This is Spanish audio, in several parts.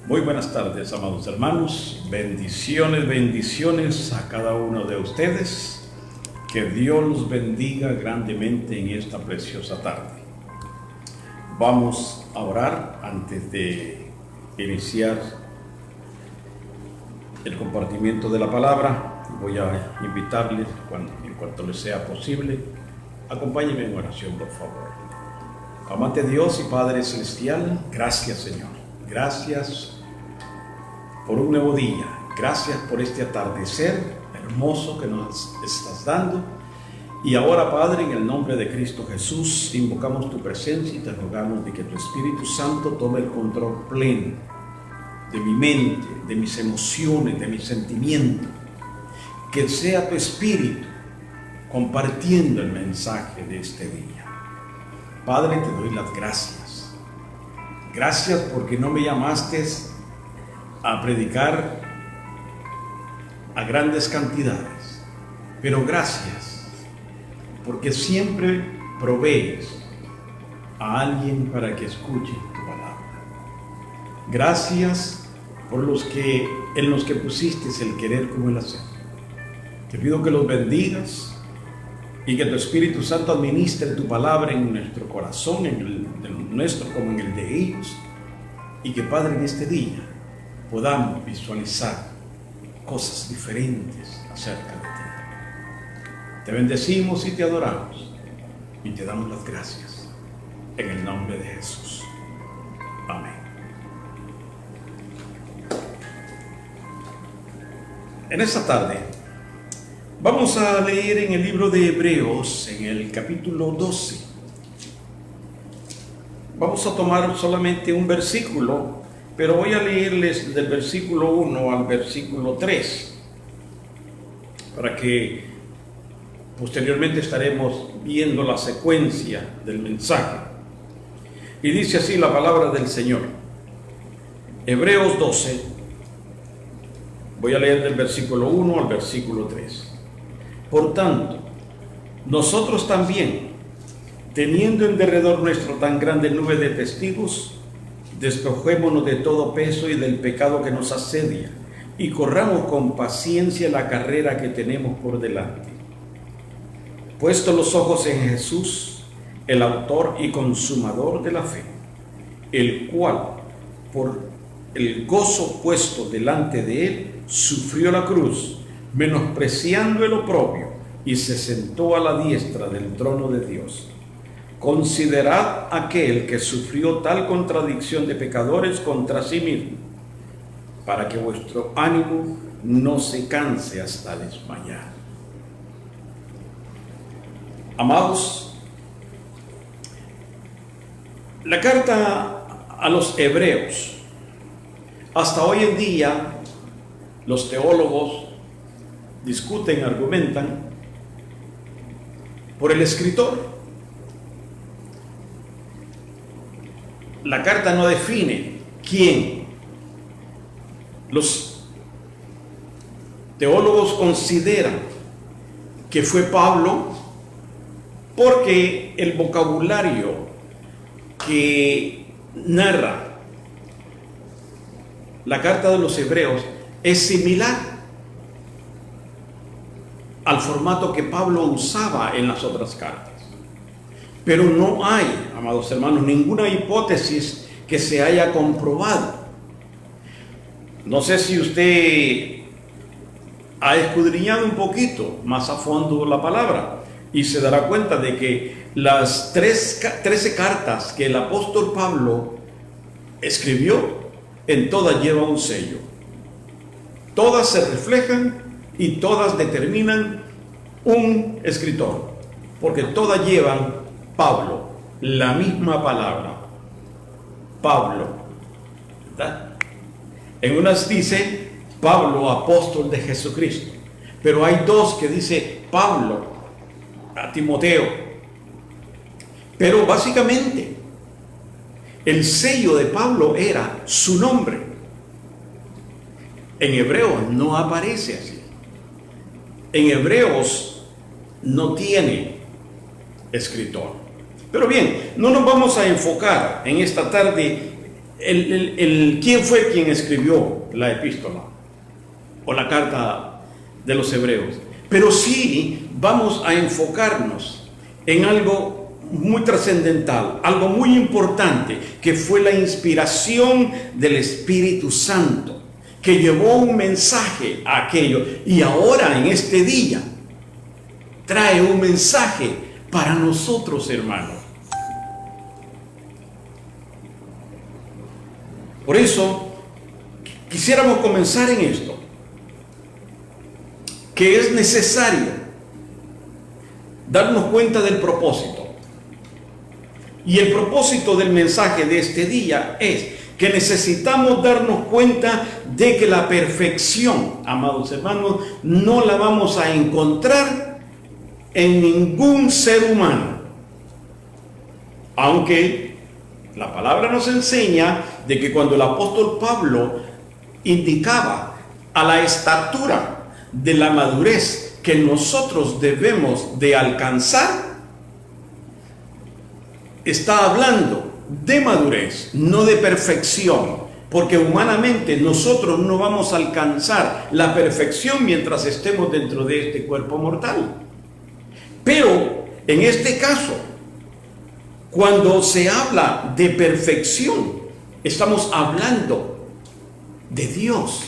Muy buenas tardes, amados hermanos. Bendiciones, bendiciones a cada uno de ustedes. Que Dios los bendiga grandemente en esta preciosa tarde. Vamos a orar antes de iniciar el compartimiento de la palabra. Voy a invitarles, en cuanto les sea posible, acompáñenme en oración, por favor. Amante Dios y Padre Celestial, gracias, Señor. Gracias por un nuevo día. Gracias por este atardecer hermoso que nos estás dando. Y ahora, Padre, en el nombre de Cristo Jesús, invocamos tu presencia y te rogamos de que tu Espíritu Santo tome el control pleno de mi mente, de mis emociones, de mis sentimientos. Que sea tu Espíritu compartiendo el mensaje de este día. Padre, te doy las gracias. Gracias porque no me llamaste a predicar a grandes cantidades, pero gracias porque siempre provees a alguien para que escuche tu palabra. Gracias por en los que pusiste el querer como el hacer. Te pido que los bendigas y que tu Espíritu Santo administre tu palabra en nuestro corazón, en el nuestro como en el de ellos, y que, Padre, en este día podamos visualizar cosas diferentes acerca de ti. Te bendecimos y te adoramos y te damos las gracias en el nombre de Jesús. Amén. En esta tarde vamos a leer en el libro de Hebreos, en el capítulo 12. Vamos a tomar solamente un versículo, pero voy a leerles del versículo 1 al versículo 3, para que posteriormente estaremos viendo la secuencia del mensaje. Y dice así la palabra del Señor. Hebreos 12, voy a leer del versículo 1 al versículo 3. Por tanto, nosotros también, teniendo en derredor nuestro tan grande nube de testigos, despojémonos de todo peso y del pecado que nos asedia, y corramos con paciencia la carrera que tenemos por delante. Puesto los ojos en Jesús, el autor y consumador de la fe, el cual, por el gozo puesto delante de él, sufrió la cruz, menospreciando el oprobio, y se sentó a la diestra del trono de Dios. Considerad aquel que sufrió tal contradicción de pecadores contra sí mismo, para que vuestro ánimo no se canse hasta desmayar. Amados, la carta a los Hebreos, hasta hoy en día los teólogos discuten, argumentan por el escritor. La carta no define quién. Los teólogos consideran que fue Pablo porque el vocabulario que narra la carta de los Hebreos es similar al formato que Pablo usaba en las otras cartas. Pero no hay, amados hermanos, ninguna hipótesis que se haya comprobado. No sé si usted ha escudriñado un poquito más a fondo la palabra y se dará cuenta de que las 13 cartas que el apóstol Pablo escribió, en todas lleva un sello. Todas se reflejan y todas determinan un escritor, porque todas llevan Pablo, la misma palabra, Pablo, ¿verdad? En unas dice Pablo, apóstol de Jesucristo, pero hay dos que dice Pablo a Timoteo. Pero básicamente el sello de Pablo era su nombre. En Hebreos no aparece así. En Hebreos no tiene escritor. Pero bien, no nos vamos a enfocar en esta tarde ¿quién fue quien escribió la epístola o la carta de los hebreos? Pero sí vamos a enfocarnos en algo muy trascendental, algo muy importante, que fue la inspiración del Espíritu Santo, que llevó un mensaje a aquello, y ahora en este día trae un mensaje para nosotros, hermanos. Por eso quisiéramos comenzar en esto, que es necesario darnos cuenta del propósito. Y el propósito del mensaje de este día es que necesitamos darnos cuenta de que la perfección, amados hermanos, no la vamos a encontrar en ningún ser humano. Aunque la palabra nos enseña de que cuando el apóstol Pablo indicaba a la estatura de la madurez que nosotros debemos de alcanzar, está hablando de madurez, no de perfección, porque humanamente nosotros no vamos a alcanzar la perfección mientras estemos dentro de este cuerpo mortal. Pero en este caso, cuando se habla de perfección, estamos hablando de Dios.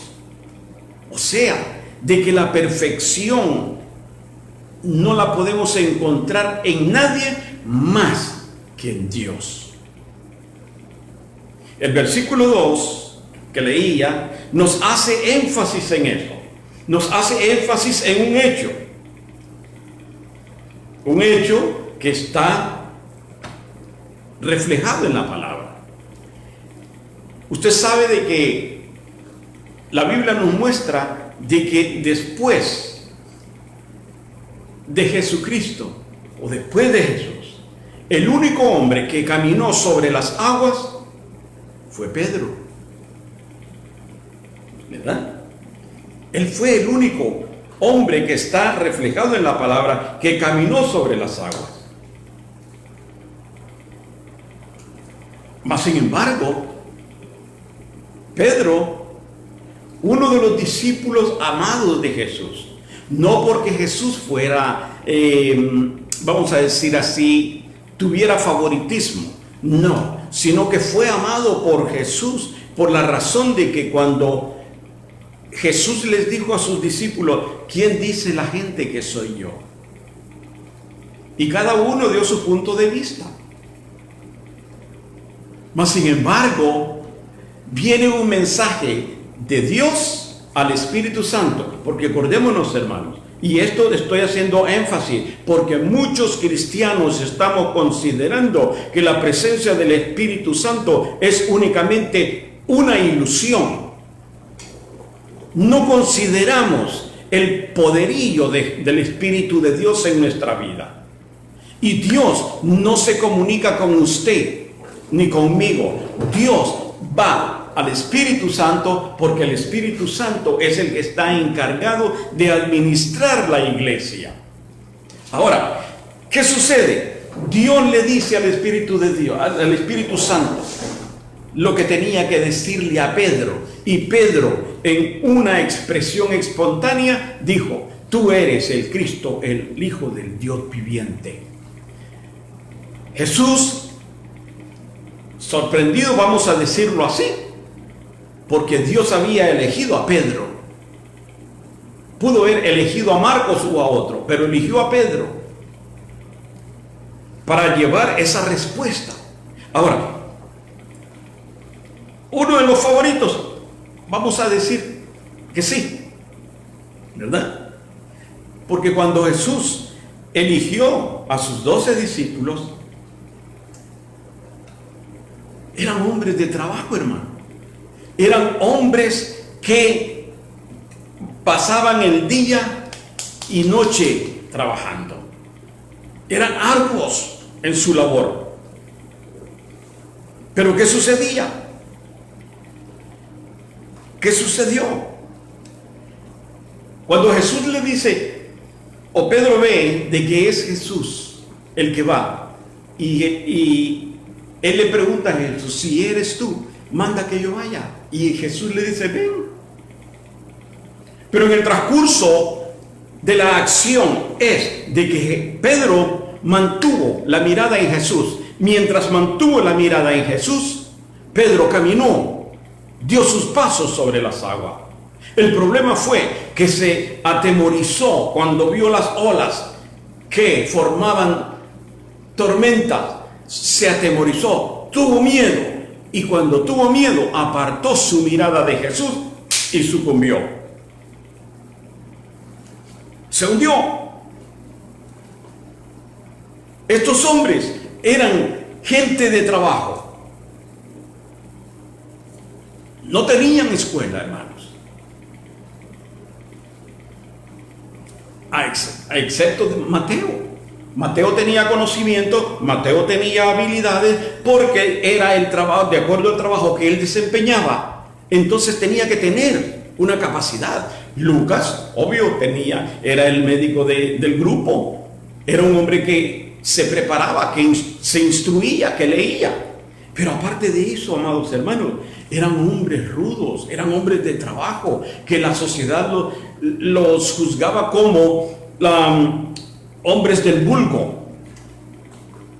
O sea, de que la perfección no la podemos encontrar en nadie más que en Dios. El versículo 2 que leía nos hace énfasis en esto. Nos hace énfasis en un hecho que está reflejado en la palabra. Usted sabe de que la Biblia nos muestra de que después de Jesucristo, o después de Jesús, el único hombre que caminó sobre las aguas fue Pedro, ¿verdad? Él fue el único hombre que está reflejado en la palabra que caminó sobre las aguas. Mas sin embargo, Pedro, uno de los discípulos amados de Jesús, no porque Jesús fuera, vamos a decir así, tuviera favoritismo, no, sino que fue amado por Jesús por la razón de que cuando Jesús les dijo a sus discípulos, ¿quién dice la gente que soy yo? Y cada uno dio su punto de vista. Mas sin embargo, viene un mensaje de Dios al Espíritu Santo, porque acordémonos, hermanos, y esto estoy haciendo énfasis, porque muchos cristianos estamos considerando que la presencia del Espíritu Santo es únicamente una ilusión. No consideramos el poderío del Espíritu de Dios en nuestra vida. Y Dios no se comunica con usted ni conmigo. Dios va al Espíritu Santo porque el Espíritu Santo es el que está encargado de administrar la iglesia. Ahora, ¿qué sucede? Dios le dice al Espíritu de Dios, al Espíritu Santo, lo que tenía que decirle a Pedro. Y Pedro, en una expresión espontánea, dijo: tú eres el Cristo, el Hijo del Dios viviente. Jesús, sorprendido, vamos a decirlo así, porque Dios había elegido a Pedro. Pudo haber elegido a Marcos o a otro, pero eligió a Pedro para llevar esa respuesta. Ahora, uno de los favoritos, vamos a decir que sí, ¿verdad? Porque cuando Jesús eligió a sus 12 discípulos, eran hombres de trabajo, hermano. Eran hombres que pasaban el día y noche trabajando. Eran arduos en su labor. Pero ¿qué sucedía? ¿Qué sucedió? Cuando Jesús le dice, o Pedro ve de que es Jesús el que va, y él le pregunta a Jesús: si eres tú. manda que yo vaya. Y Jesús le dice, ven. Pero en el transcurso de la acción es de que Pedro mantuvo la mirada en Jesús. Mientras mantuvo la mirada en Jesús, Pedro caminó, dio sus pasos sobre las aguas. El problema fue que se atemorizó cuando vio las olas que formaban tormentas. Se atemorizó, tuvo miedo, y cuando tuvo miedo apartó su mirada de Jesús y sucumbió. Se hundió. Estos hombres eran gente de trabajo. No tenían escuela, hermanos. Excepto Mateo. Mateo tenía conocimiento, Mateo tenía habilidades, porque era el trabajo, de acuerdo al trabajo que él desempeñaba. Entonces tenía que tener una capacidad. Lucas, obvio, era el médico del grupo. Era un hombre que se preparaba, que se instruía, que leía. Pero aparte de eso, amados hermanos, eran hombres rudos, eran hombres de trabajo, que la sociedad los juzgaba como hombres del vulgo.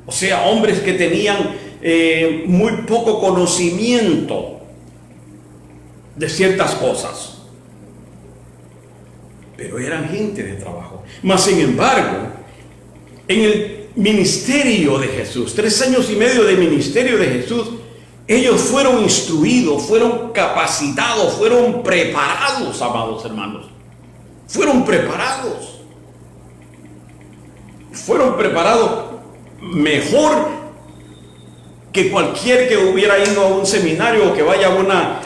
O sea, hombres que tenían muy poco conocimiento de ciertas cosas. Pero eran gente de trabajo. Mas, sin embargo, en el ministerio de Jesús, 3 años y medio de ministerio de Jesús, ellos fueron instruidos, fueron capacitados, fueron preparados, amados hermanos. Fueron preparados. Fueron preparados mejor que cualquier que hubiera ido a un seminario o que vaya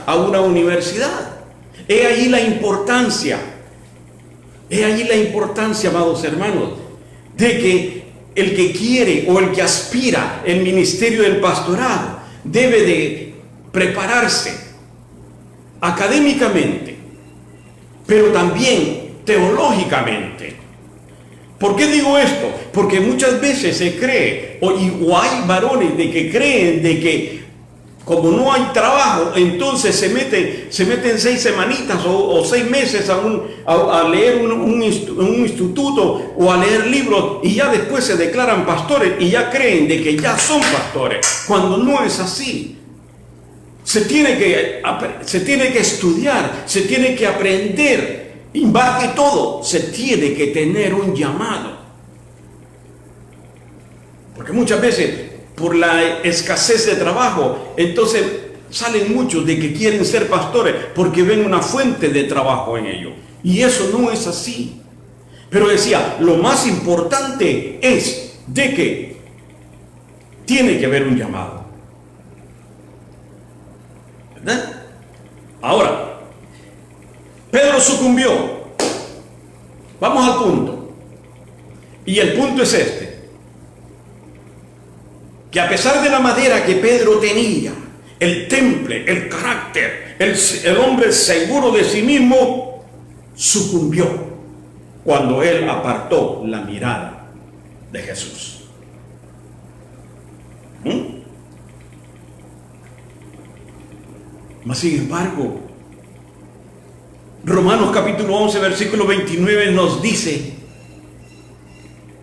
a una universidad. He ahí la importancia. He ahí la importancia, amados hermanos, de que el que quiere o el que aspira el ministerio del pastorado debe de prepararse académicamente, pero también teológicamente. ¿Por qué digo esto? Porque muchas veces se cree, o hay varones de que creen de que como no hay trabajo, entonces se meten 6 semanitas o 6 meses a leer un instituto o a leer libros, y ya después se declaran pastores y ya creen de que ya son pastores, cuando no es así. Se tiene que estudiar, se tiene que aprender, y más que todo, se tiene que tener un llamado. Porque muchas veces, por la escasez de trabajo, entonces salen muchos de que quieren ser pastores porque ven una fuente de trabajo en ellos. Y eso no es así. Pero decía, lo más importante es de que tiene que haber un llamado. ¿Verdad? Ahora, Pedro sucumbió. Vamos al punto. Y el punto es este: que a pesar de la madera que Pedro tenía, el temple, el carácter, el hombre seguro de sí mismo, sucumbió cuando él apartó la mirada de Jesús. Mas sin embargo, Romanos capítulo 11, versículo 29 nos dice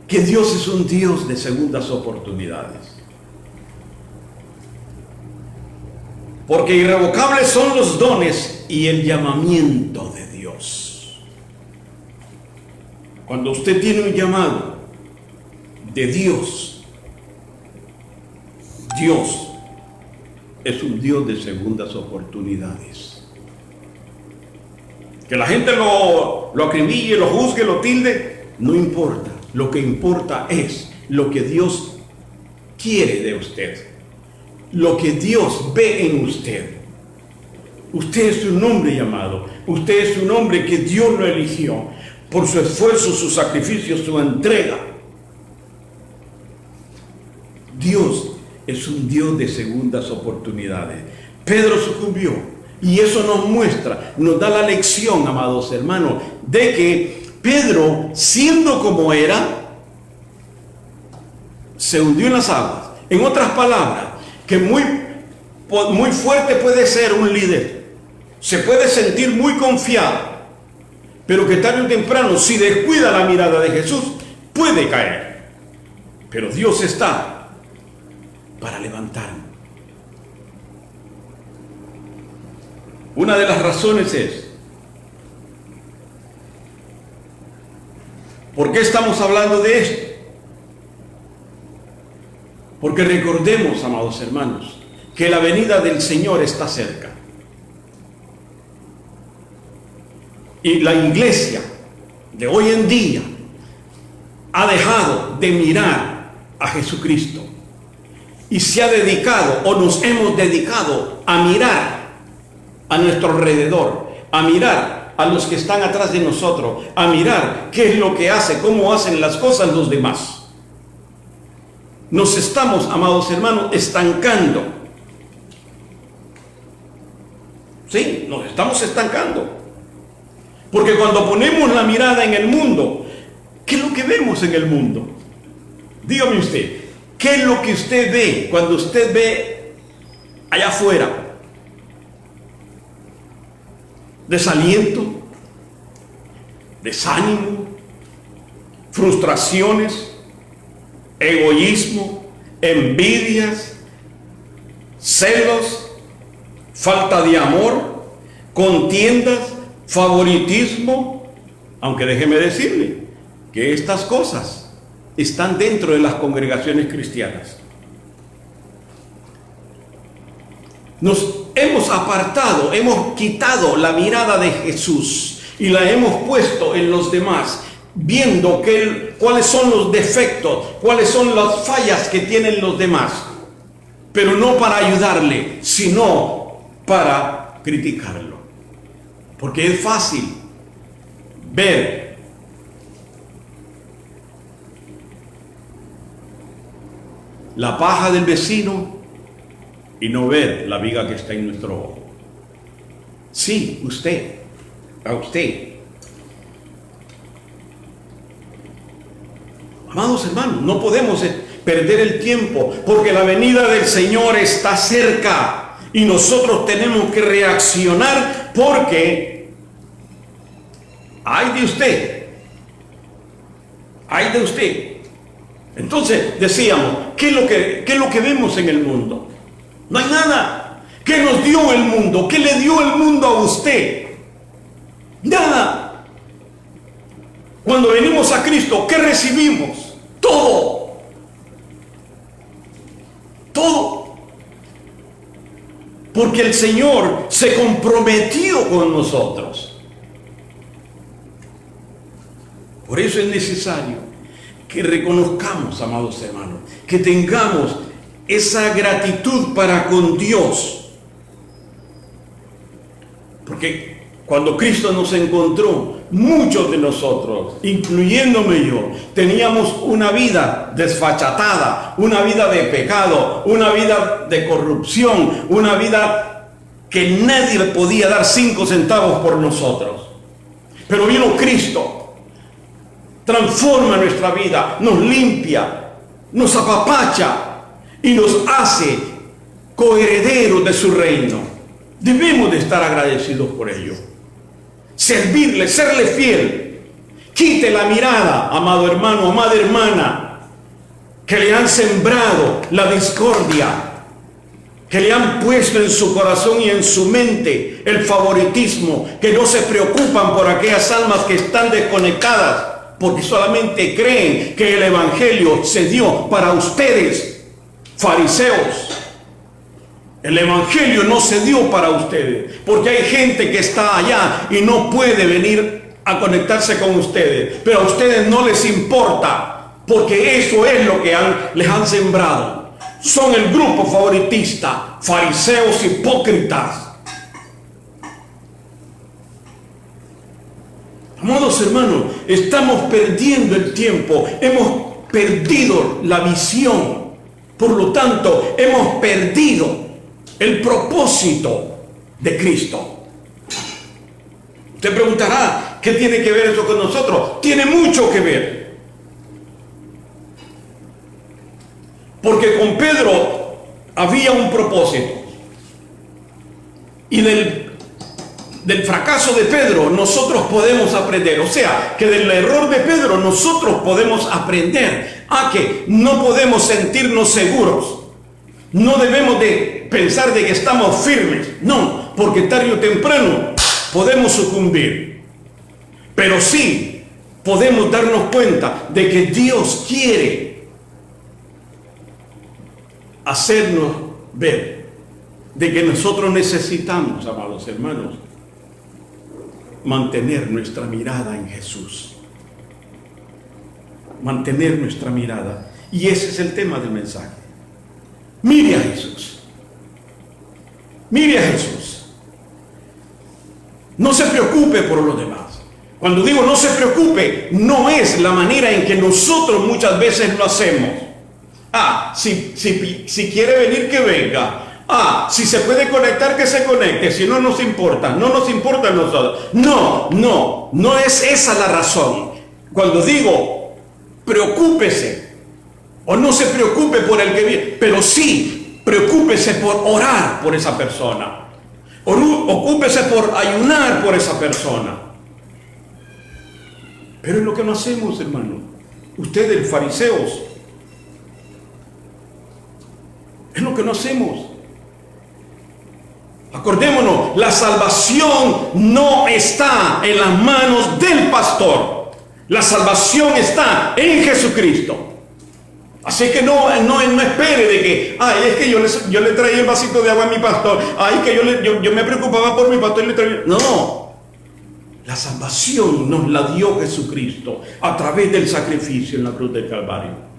que Dios es un Dios de segundas oportunidades. Porque irrevocables son los dones y el llamamiento de Dios. Cuando usted tiene un llamado de Dios, Dios es un Dios de segundas oportunidades. Que la gente lo acribille, lo juzgue, lo tilde, no importa. Lo que importa es lo que Dios quiere de usted. Lo que Dios ve en usted. Usted es un hombre llamado. Usted es un hombre que Dios lo eligió por su esfuerzo, su sacrificio, su entrega. Dios es un Dios de segundas oportunidades. Pedro sucumbió, y eso nos muestra, nos da la lección, amados hermanos, de que Pedro, siendo como era, se hundió en las aguas. En otras palabras, que muy muy fuerte puede ser un líder, se puede sentir muy confiado, pero que tarde o temprano, si descuida la mirada de Jesús, puede caer. Pero Dios está para levantarnos. Una de las razones es, ¿por qué estamos hablando de esto? Porque recordemos, amados hermanos, que la venida del Señor está cerca. Y la iglesia de hoy en día ha dejado de mirar a Jesucristo y se ha dedicado, o nos hemos dedicado, a mirar a nuestro alrededor, a mirar a los que están atrás de nosotros, a mirar qué es lo que hace, cómo hacen las cosas los demás. Nos estamos, amados hermanos, estancando. Sí, nos estamos estancando. Porque cuando ponemos la mirada en el mundo, ¿qué es lo que vemos en el mundo? Dígame usted, ¿qué es lo que usted ve cuando usted ve allá afuera? Desaliento, desánimo, frustraciones, egoísmo, envidias, celos, falta de amor, contiendas, favoritismo. Aunque déjeme decirle que estas cosas están dentro de las congregaciones cristianas. Nos hemos apartado, hemos quitado la mirada de Jesús y la hemos puesto en los demás, viendo cuáles son los defectos, cuáles son las fallas que tienen los demás, pero no para ayudarle, sino para criticarlo. Porque es fácil ver la paja del vecino y no ver la viga que está en nuestro ojo. Sí, a usted. Amados hermanos, no podemos perder el tiempo, porque la venida del Señor está cerca y nosotros tenemos que reaccionar, porque ay de usted, ay de usted. Entonces decíamos, ¿qué es lo que vemos en el mundo? No hay nada. ¿Qué nos dio el mundo? ¿Qué le dio el mundo a usted? Nada. Cuando venimos a Cristo, ¿qué recibimos? Todo. Todo. Porque el Señor se comprometió con nosotros. Por eso es necesario que reconozcamos, amados hermanos, que tengamos esa gratitud para con Dios. Porque cuando Cristo nos encontró, muchos de nosotros, incluyéndome yo, teníamos una vida desfachatada, una vida de pecado, una vida de corrupción, una vida que nadie le podía dar 5 centavos por nosotros. Pero vino Cristo, transforma nuestra vida, nos limpia, nos apapacha y nos hace coherederos de su reino. Debemos de estar agradecidos por ello. Servirle, serle fiel. Quite la mirada, amado hermano, amada hermana, que le han sembrado la discordia, que le han puesto en su corazón y en su mente el favoritismo, que no se preocupan por aquellas almas que están desconectadas, porque solamente creen que el evangelio se dio para ustedes, fariseos. El evangelio no se dio para ustedes, porque hay gente que está allá y no puede venir a conectarse con ustedes, pero a ustedes no les importa, porque eso es lo que les han sembrado. Son el grupo favoritista, fariseos hipócritas. Amados hermanos, estamos perdiendo el tiempo, hemos perdido la visión, por lo tanto, hemos perdido el propósito de Cristo. Usted preguntará, ¿qué tiene que ver eso con nosotros? Tiene mucho que ver. Porque con Pedro había un propósito. Y del fracaso de Pedro nosotros podemos aprender. O sea, que del error de Pedro nosotros podemos aprender a que no podemos sentirnos seguros. No debemos de pensar de que estamos firmes. No, porque tarde o temprano podemos sucumbir. Pero sí podemos darnos cuenta de que Dios quiere hacernos ver de que nosotros necesitamos, amados hermanos, mantener nuestra mirada en Jesús. Mantener nuestra mirada. Y ese es el tema del mensaje. Mire a Jesús. Mire a Jesús. No se preocupe por los demás. Cuando digo no se preocupe, no es la manera en que nosotros muchas veces lo hacemos. Si quiere venir, que venga. Si se puede conectar, que se conecte. Si no nos importa, no nos importa a nosotros. No es esa la razón. Cuando digo preocúpese, o no se preocupe por el que viene, pero sí preocúpese por orar por esa persona. Ocúpese por ayunar por esa persona. Pero es lo que no hacemos, hermano. Ustedes, fariseos, es lo que no hacemos. Acordémonos, la salvación no está en las manos del pastor. La salvación está en Jesucristo. Así que no espere de que, es que yo le traía el vasito de agua a mi pastor. Que yo me preocupaba por mi pastor y le traía. No. La salvación nos la dio Jesucristo a través del sacrificio en la cruz del Calvario.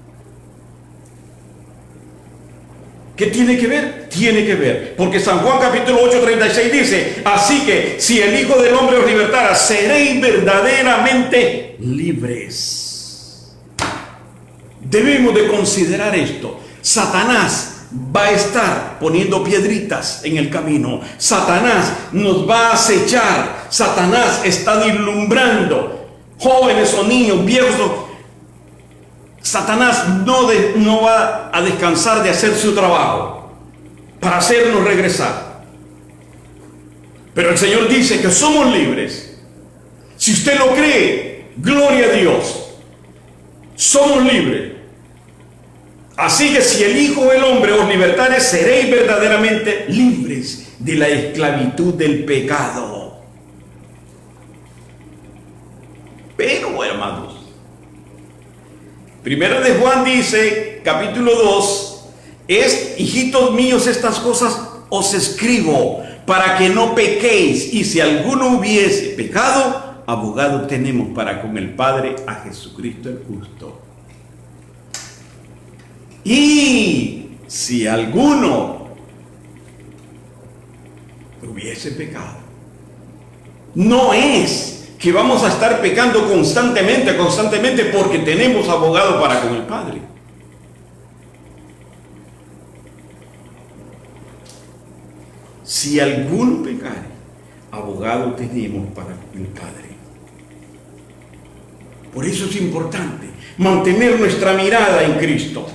¿Qué tiene que ver? Tiene que ver, porque San Juan capítulo 8:36 dice: así que si el Hijo del Hombre os libertara, seréis verdaderamente libres. Debemos de considerar esto. Satanás va a estar poniendo piedritas en el camino. Satanás nos va a acechar. Satanás está deslumbrando jóvenes o niños, viejos. Satanás no va a descansar de hacer su trabajo para hacernos regresar. Pero el Señor dice que somos libres. Si usted lo cree, gloria a Dios. Somos libres. Así que si el Hijo del Hombre os libertare, seréis verdaderamente libres de la esclavitud del pecado. Pero, hermanos, Primera de Juan dice, capítulo 2, hijitos míos, estas cosas os escribo para que no pequéis, y si alguno hubiese pecado, abogado tenemos para con el Padre, a Jesucristo el justo. Y si alguno hubiese pecado, no es que vamos a estar pecando constantemente, porque tenemos abogado para con el Padre. Si alguno pecare, abogado tenemos para con el Padre. Por eso es importante mantener nuestra mirada en Cristo.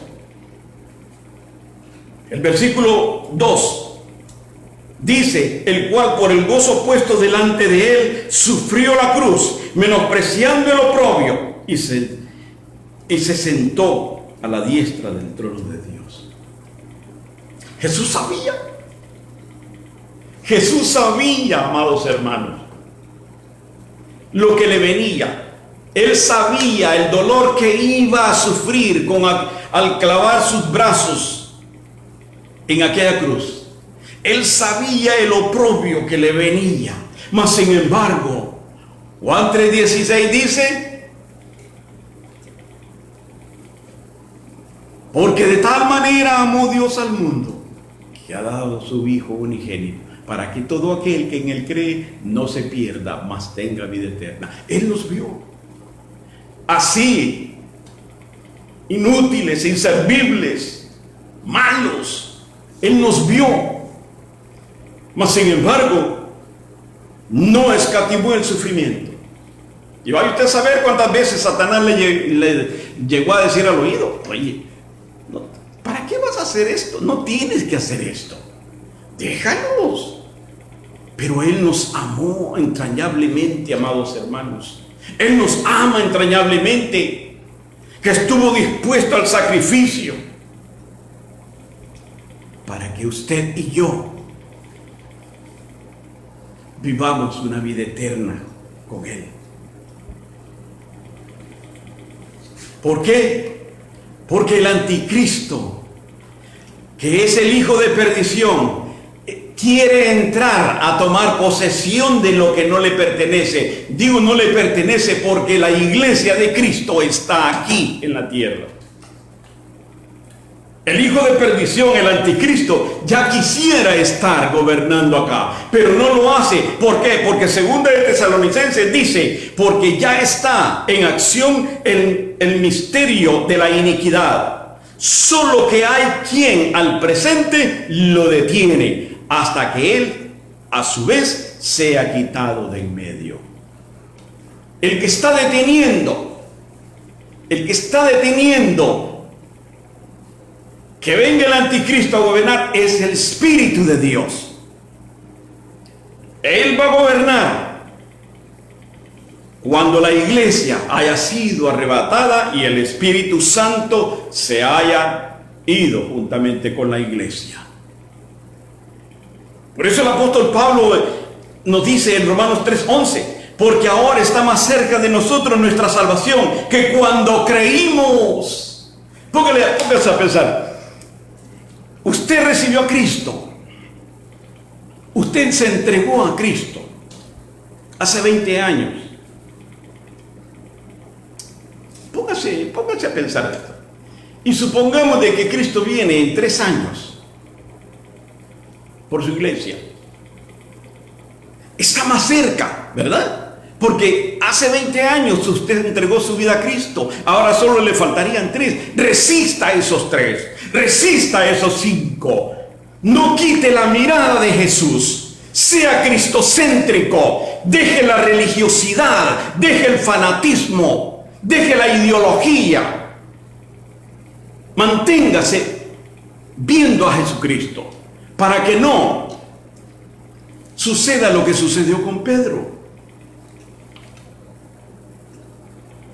El versículo 2 dice: el cual por el gozo puesto delante de él sufrió la cruz, menospreciando el oprobio, y se sentó a la diestra del trono de Dios. Jesús sabía, amados hermanos, lo que le venía. Él sabía el dolor que iba a sufrir al clavar sus brazos en aquella cruz. Él sabía el oprobio que le venía. Mas sin embargo, Juan 3:16 dice: porque de tal manera amó Dios al mundo, que ha dado su Hijo unigénito, para que todo aquel que en él cree no se pierda, mas tenga vida eterna. Él nos vio así, inútiles, inservibles, malos. Él nos vio, mas sin embargo no escatimó el sufrimiento. Y vaya usted a saber cuántas veces Satanás le llegó a decir al oído: oye, ¿para qué vas a hacer esto? No tienes que hacer esto, déjalos. Pero Él nos amó entrañablemente, amados hermanos. Él nos ama entrañablemente, que estuvo dispuesto al sacrificio para que usted y yo vivamos una vida eterna con Él. ¿Por qué? Porque el anticristo, que es el hijo de perdición, quiere entrar a tomar posesión de lo que no le pertenece. Digo no le pertenece porque la iglesia de Cristo está aquí en la tierra. El hijo de perdición, el anticristo, ya quisiera estar gobernando acá, pero no lo hace. ¿Por qué? Porque segunda de Tesalonicenses dice, porque ya está en acción el misterio de la iniquidad. Solo que hay quien al presente lo detiene, hasta que él a su vez sea quitado de en medio. El que está deteniendo que venga el anticristo a gobernar es el Espíritu de Dios. Él va a gobernar cuando la iglesia haya sido arrebatada y el Espíritu Santo se haya ido juntamente con la iglesia. Por eso el apóstol Pablo nos dice en Romanos 3:11, porque ahora está más cerca de nosotros nuestra salvación que cuando creímos. Póngase a pensar. Usted recibió a Cristo. Usted se entregó a Cristo hace 20 años. Póngase a pensar esto. Y supongamos de que Cristo viene en 3 años por su iglesia. Está más cerca, ¿verdad? Porque hace 20 años usted entregó su vida a Cristo. Ahora solo le faltarían 3. Resista esos 3. Resista esos 5. No quite la mirada de Jesús. Sea cristocéntrico. Deje la religiosidad. Deje el fanatismo. Deje la ideología. Manténgase viendo a Jesucristo, para que no suceda lo que sucedió con Pedro.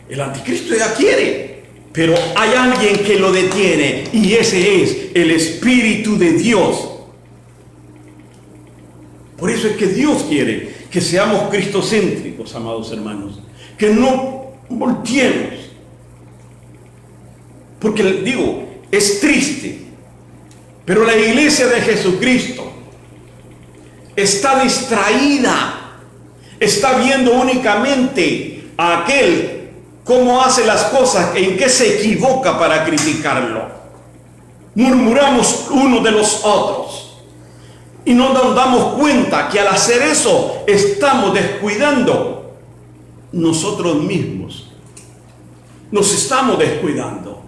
El anticristo ya quiere, pero hay alguien que lo detiene, y ese es el Espíritu de Dios. Por eso es que Dios quiere que seamos cristocéntricos, amados hermanos, que no volteemos. Porque digo, es triste, pero la iglesia de Jesucristo está distraída, está viendo únicamente a aquel cómo hace las cosas, en qué se equivoca para criticarlo. Murmuramos unos de los otros y no nos damos cuenta que al hacer eso estamos descuidando nosotros mismos. Nos estamos descuidando.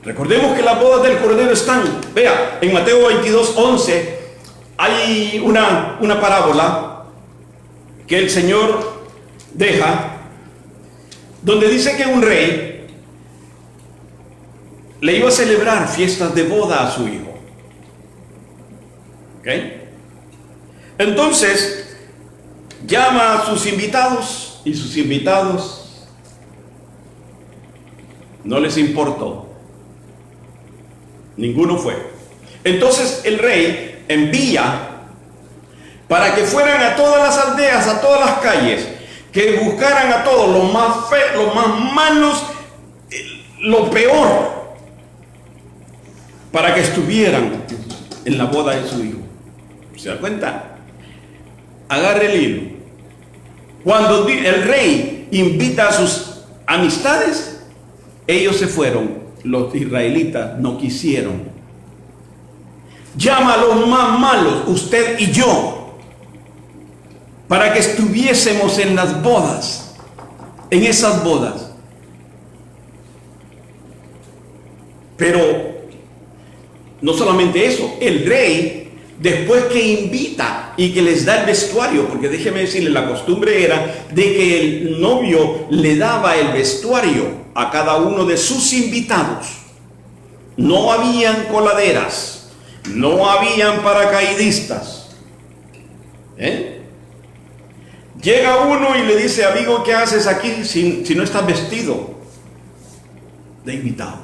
Recordemos que las bodas del Cordero están, vea, en Mateo 22:11 hay una parábola que el Señor deja, donde dice que un rey le iba a celebrar fiestas de boda a su hijo. ¿Ok? Entonces llama a sus invitados, y sus invitados no les importó. Ninguno fue. Entonces el rey envía para que fueran a todas las aldeas, a todas las calles, que buscaran a todos, los más feos, los más malos, lo peor, para que estuvieran en la boda de su hijo. ¿Se da cuenta? Agarre el hilo. Cuando el rey invita a sus amistades, ellos se fueron. Los israelitas no quisieron. Llama a los más malos, usted y yo, para que estuviésemos en las bodas, en esas bodas. Pero no solamente eso, el rey, después que invita y que les da el vestuario, porque déjeme decirle, la costumbre era de que el novio le daba el vestuario a cada uno de sus invitados. No habían coladeras. No habían paracaidistas. Llega uno y le dice, amigo, ¿qué haces aquí si no estás vestido de invitado?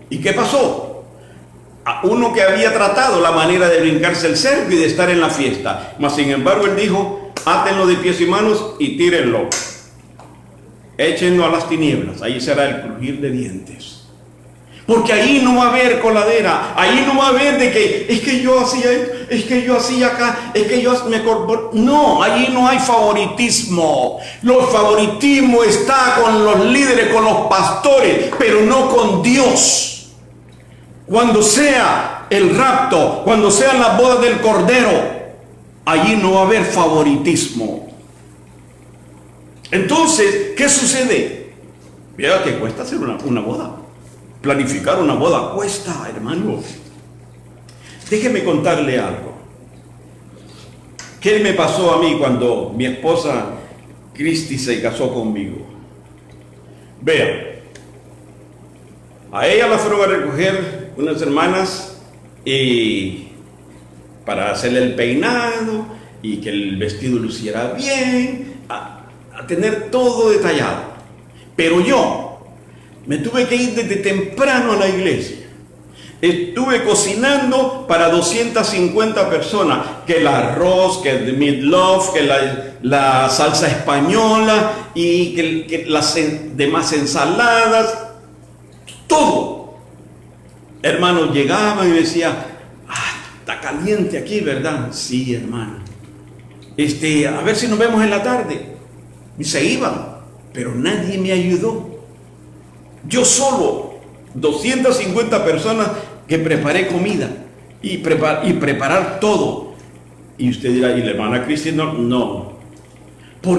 ¿Y qué pasó? A uno que había tratado la manera de brincarse el cerco y de estar en la fiesta. Mas sin embargo él dijo, átenlo de pies y manos y tírenlo. Échenlo a las tinieblas, ahí será el crujir de dientes. Porque ahí no va a haber coladera, ahí no va a haber de que es que yo hacía esto, es que yo hacía acá, es que yo me... No, ahí no hay favoritismo. El favoritismo está con los líderes, con los pastores, pero no con Dios. Cuando sea el rapto, cuando sean las bodas del Cordero, allí no va a haber favoritismo. Entonces, ¿qué sucede? Mira que cuesta hacer una boda. Planificar una boda cuesta, hermano. Déjeme contarle algo. ¿Qué me pasó a mí cuando mi esposa Cristi se casó conmigo? Vean, a ella la fueron a recoger unas hermanas y para hacerle el peinado y que el vestido luciera bien, a tener todo detallado. Pero yo me tuve que ir desde temprano a la iglesia. Estuve cocinando para 250 personas, que el arroz, que el meatloaf, que la salsa española y que las demás ensaladas, todo. Hermanos llegaban y decían, está caliente aquí, ¿verdad? Sí, hermano. A ver si nos vemos en la tarde. Y se iban, pero nadie me ayudó. Yo solo, 250 personas que preparé comida y preparar todo. Y usted dirá, ¿y la hermana Cristi no?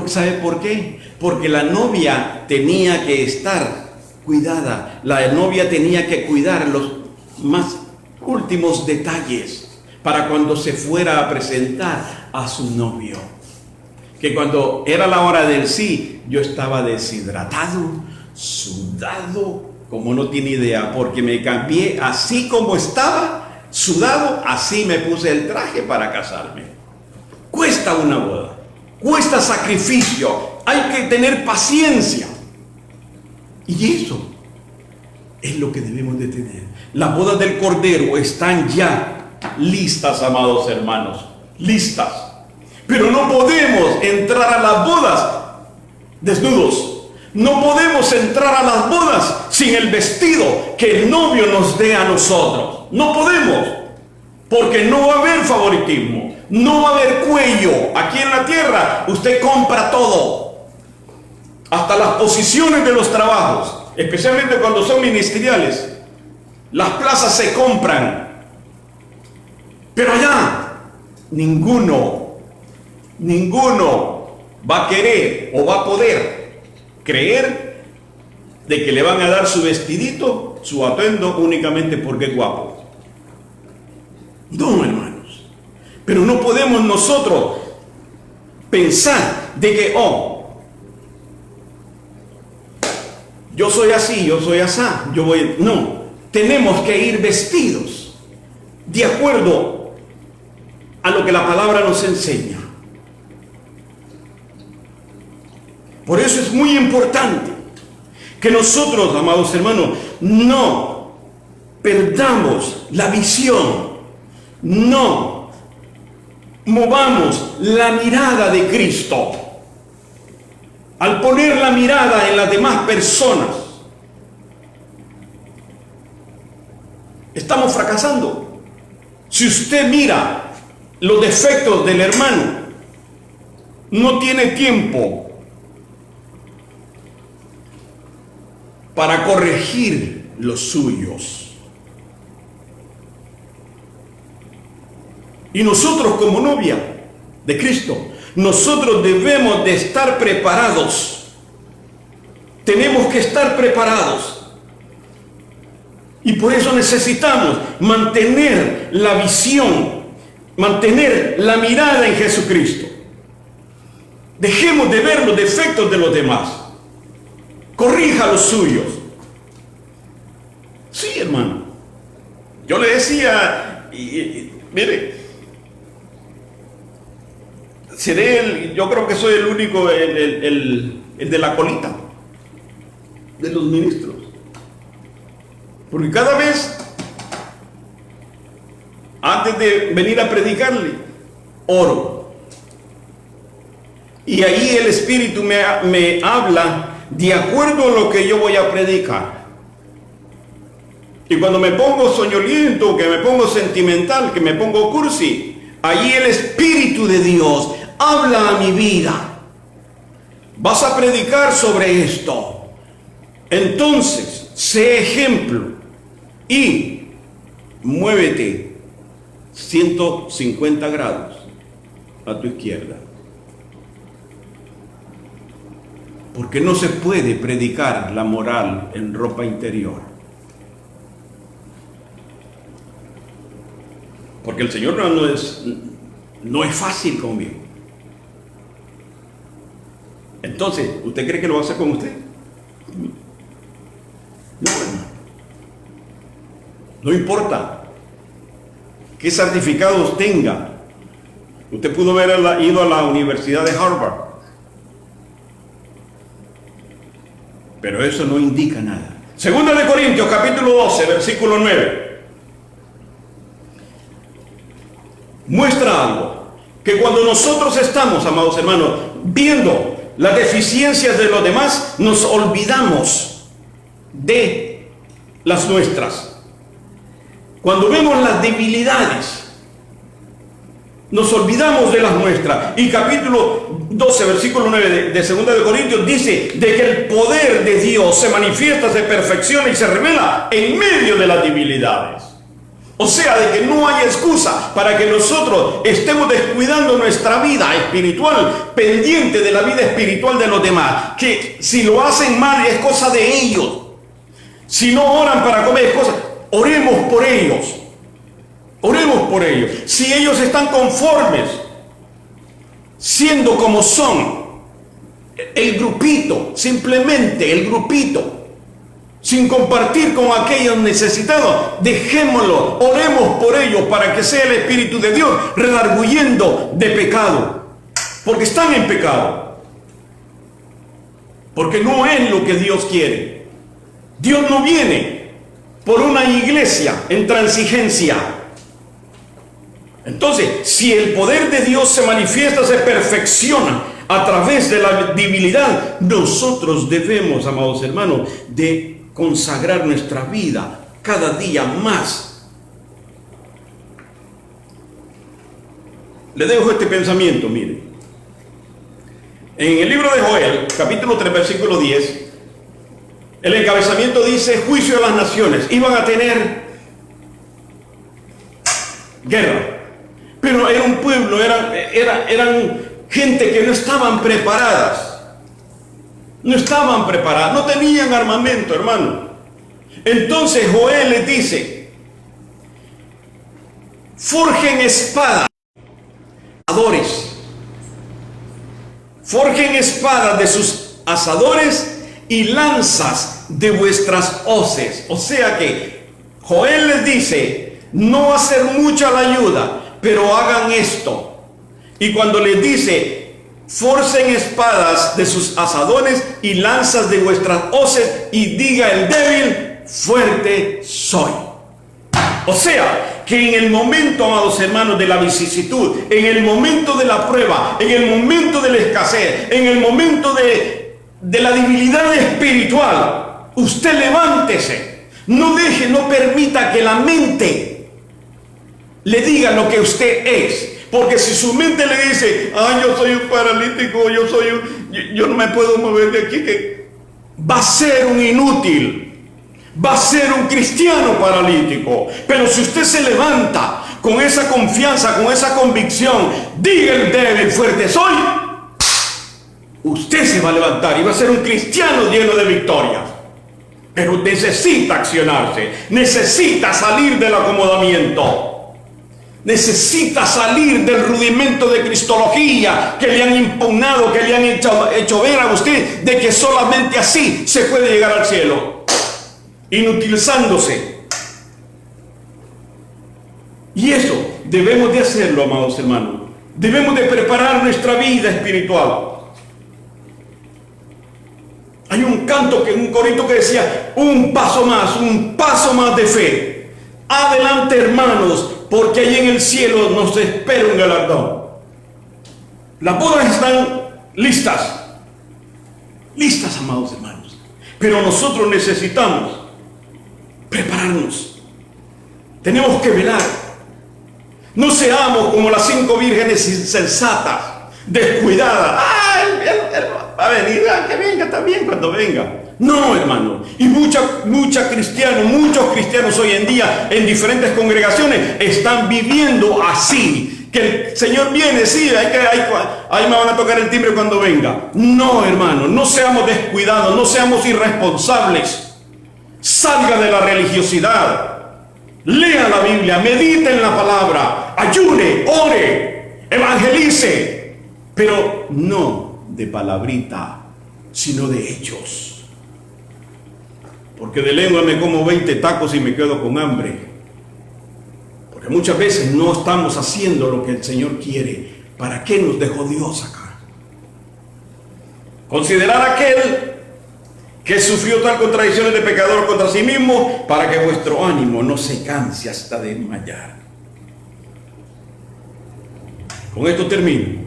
¿Sabe por qué? Porque la novia tenía que estar cuidada. La novia tenía que cuidar los más últimos detalles para cuando se fuera a presentar a su novio. Que cuando era la hora del sí, yo estaba deshidratado, sudado, como no tiene idea, porque me cambié así como estaba, sudado, así me puse el traje para casarme. Cuesta una boda, cuesta sacrificio, hay que tener paciencia. Y eso es lo que debemos de tener. Las bodas del Cordero están ya listas, amados hermanos, listas. Pero no podemos entrar a las bodas desnudos. No podemos entrar a las bodas sin el vestido que el novio nos dé a nosotros. No podemos, porque no va a haber favoritismo, no va a haber cuello. Aquí en la tierra usted compra todo, hasta las posiciones de los trabajos, especialmente cuando son ministeriales. Las plazas se compran, pero allá ninguno va a querer o va a poder creer de que le van a dar su vestidito, su atuendo únicamente porque es guapo. No, hermanos. Pero no podemos nosotros pensar de que, yo soy así, yo soy asá, yo voy... No, tenemos que ir vestidos de acuerdo a lo que la palabra nos enseña. Por eso es muy importante que nosotros, amados hermanos, no perdamos la visión, no movamos la mirada de Cristo. Al poner la mirada en las demás personas, estamos fracasando. Si usted mira los defectos del hermano, no tiene tiempo para corregir los suyos. Y nosotros como novia de Cristo, nosotros debemos de estar preparados. Tenemos que estar preparados. Y por eso necesitamos mantener la visión, mantener la mirada en Jesucristo. Dejemos de ver los defectos de los demás. Corrija los suyos. Sí, hermano. Yo le decía Mire, yo creo que soy el único, el de la colita de los ministros. Porque cada vez, antes de venir a predicarle, oro. Y ahí el Espíritu me habla de acuerdo a lo que yo voy a predicar. Y cuando me pongo soñoliento, que me pongo sentimental, que me pongo cursi, ahí el Espíritu de Dios habla a mi vida. Vas a predicar sobre esto. Entonces, sé ejemplo y muévete 150 grados a tu izquierda. Porque no se puede predicar la moral en ropa interior. Porque el Señor no es fácil conmigo. Entonces, ¿usted cree que lo va a hacer con usted? No, hermano. No importa qué certificados tenga. Usted pudo haber ido a la Universidad de Harvard, pero eso no indica nada. Segunda de Corintios, capítulo 12, versículo 9. Muestra algo, que cuando nosotros estamos, amados hermanos, viendo las deficiencias de los demás, nos olvidamos de las nuestras. Cuando vemos las debilidades, nos olvidamos de las nuestras. Y capítulo 12, versículo 9 de 2 de Corintios dice de que el poder de Dios se manifiesta, se perfecciona y se revela en medio de las debilidades. O sea, de que no hay excusa para que nosotros estemos descuidando nuestra vida espiritual, pendiente de la vida espiritual de los demás. Que si lo hacen mal es cosa de ellos. Si no oran para comer es cosa, oremos por ellos. Oremos por ellos. Si ellos están conformes, siendo como son, el grupito, simplemente el grupito, sin compartir con aquellos necesitados, dejémoslo, oremos por ellos para que sea el Espíritu de Dios redarguyendo de pecado, porque están en pecado, porque no es lo que Dios quiere. Dios no viene por una iglesia en transigencia. Entonces, si el poder de Dios se manifiesta, se perfecciona a través de la debilidad, nosotros debemos, amados hermanos, de consagrar nuestra vida cada día más. Le dejo este pensamiento, mire. En el libro de Joel, capítulo 3, versículo 10, el encabezamiento dice: juicio de las naciones. Iban a tener guerra. Pero era un pueblo, eran gente que no estaban preparadas. No estaban preparadas, no tenían armamento, hermano. Entonces Joel les dice: forjen espadas, asadores. Forjen espadas de sus asadores y lanzas de vuestras hoces. O sea que Joel les dice: no va a ser mucha la ayuda, pero hagan esto. Y cuando les dice: forcen espadas de sus asadones y lanzas de vuestras hoces, y diga el débil: fuerte soy. O sea, que en el momento, amados hermanos, de la vicisitud, en el momento de la prueba, en el momento de la escasez, en el momento de la debilidad espiritual, usted levántese. No deje, no permita que la mente le diga lo que usted es. Porque si su mente le dice: yo soy un paralítico, yo no me puedo mover de aquí, que va a ser un inútil, va a ser un cristiano paralítico. Pero si usted se levanta con esa confianza, con esa convicción, diga el débil: fuerte soy, usted se va a levantar y va a ser un cristiano lleno de victorias. Pero necesita accionarse, necesita salir del acomodamiento. Necesita salir del rudimento de cristología que le han impugnado, que le han hecho ver a usted de que solamente así se puede llegar al cielo, inutilizándose Y eso debemos de hacerlo, amados hermanos. Debemos de preparar nuestra vida espiritual. Hay un canto, un corito que decía, un paso más de fe. Adelante, hermanos, porque allí en el cielo nos espera un galardón. Las bodas están listas, amados hermanos. Pero nosotros necesitamos prepararnos. Tenemos que velar. No seamos como las 5 vírgenes insensatas, descuidadas. Él va a venir, que venga también cuando venga. No, hermano. Y muchos cristianos hoy en día en diferentes congregaciones están viviendo así. Que el Señor viene, sí, ahí me van a tocar el timbre cuando venga. No, hermano, no seamos descuidados, no seamos irresponsables. Salga de la religiosidad. Lea la Biblia, medite en la palabra, ayune, ore, evangelice, pero no de palabrita, sino de hechos. Porque de lengua me como 20 tacos y me quedo con hambre. Porque muchas veces no estamos haciendo lo que el Señor quiere. ¿Para qué nos dejó Dios acá? Considerad aquel que sufrió tal contradicciones de pecador contra sí mismo, para que vuestro ánimo no se canse hasta desmayar. Con esto termino.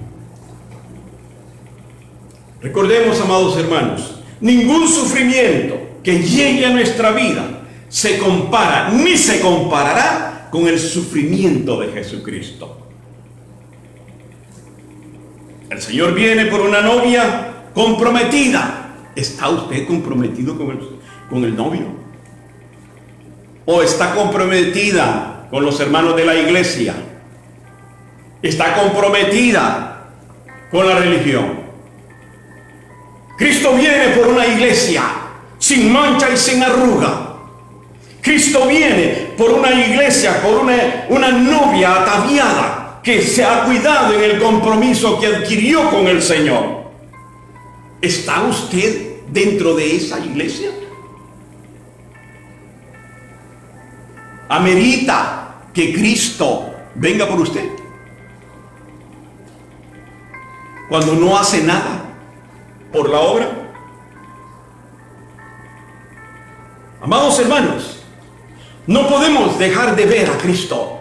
Recordemos, amados hermanos, ningún sufrimiento que llegue a nuestra vida se compara, ni se comparará con el sufrimiento de Jesucristo. El Señor viene por una novia comprometida. ¿Está usted comprometido con el novio? ¿O está comprometida con los hermanos de la iglesia? ¿Está comprometida con la religión? Cristo viene por una iglesia sin mancha y sin arruga. Cristo viene por una iglesia, por una novia ataviada que se ha cuidado en el compromiso que adquirió con el Señor. ¿Está usted dentro de esa iglesia? ¿Amerita que Cristo venga por usted cuando no hace nada por la obra? Amados hermanos, no podemos dejar de ver a Cristo,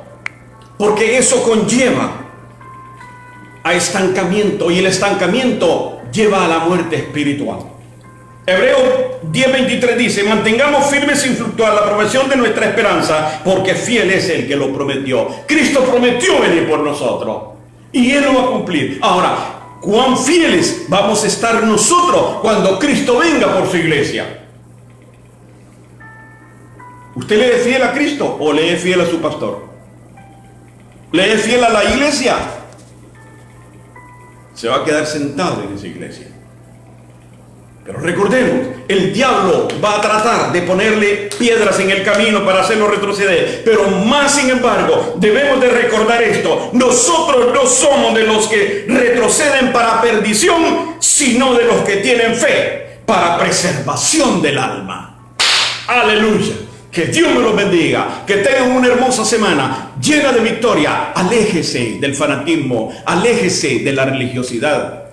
porque eso conlleva a estancamiento, y el estancamiento lleva a la muerte espiritual. Hebreos 10:23 dice: mantengamos firmes sin fluctuar la profesión de nuestra esperanza, porque fiel es el que lo prometió. Cristo prometió venir por nosotros y Él lo va a cumplir. Ahora, ¿cuán fieles vamos a estar nosotros cuando Cristo venga por su iglesia? ¿Usted le es fiel a Cristo o le es fiel a su pastor? ¿Le es fiel a la iglesia? Se va a quedar sentado en esa iglesia. Pero recordemos, el diablo va a tratar de ponerle piedras en el camino para hacerlo retroceder. Pero más sin embargo, debemos de recordar esto: nosotros no somos de los que retroceden para perdición, sino de los que tienen fe para preservación del alma. Aleluya. Que Dios me los bendiga, que tengan una hermosa semana llena de victoria. Aléjese del fanatismo, aléjese de la religiosidad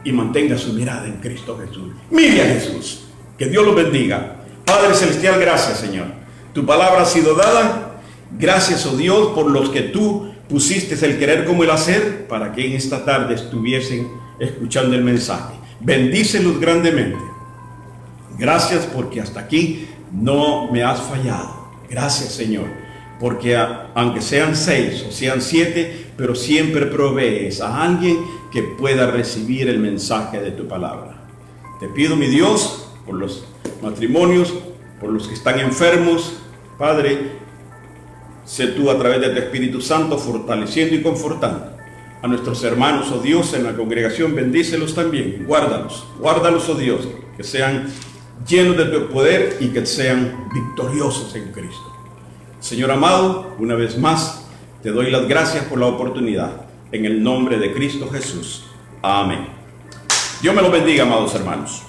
y mantenga su mirada en Cristo Jesús. Mire a Jesús. Que Dios los bendiga. Padre Celestial, gracias, Señor. Tu palabra ha sido dada. Gracias, oh Dios, por los que tú pusiste el querer como el hacer, para que en esta tarde estuviesen escuchando el mensaje. Bendícelos grandemente. Gracias porque hasta aquí no me has fallado. Gracias, Señor, porque aunque sean 6 o sean 7, pero siempre provees a alguien que pueda recibir el mensaje de tu palabra. Te pido, mi Dios, por los matrimonios, por los que están enfermos, Padre, sé tú a través de tu Espíritu Santo fortaleciendo y confortando a nuestros hermanos, oh Dios, en la congregación. Bendícelos también, guárdalos, oh Dios, que sean llenos de tu poder y que sean victoriosos en Cristo. Señor amado, una vez más te doy las gracias por la oportunidad, en el nombre de Cristo Jesús. Amén. Dios me los bendiga, amados hermanos.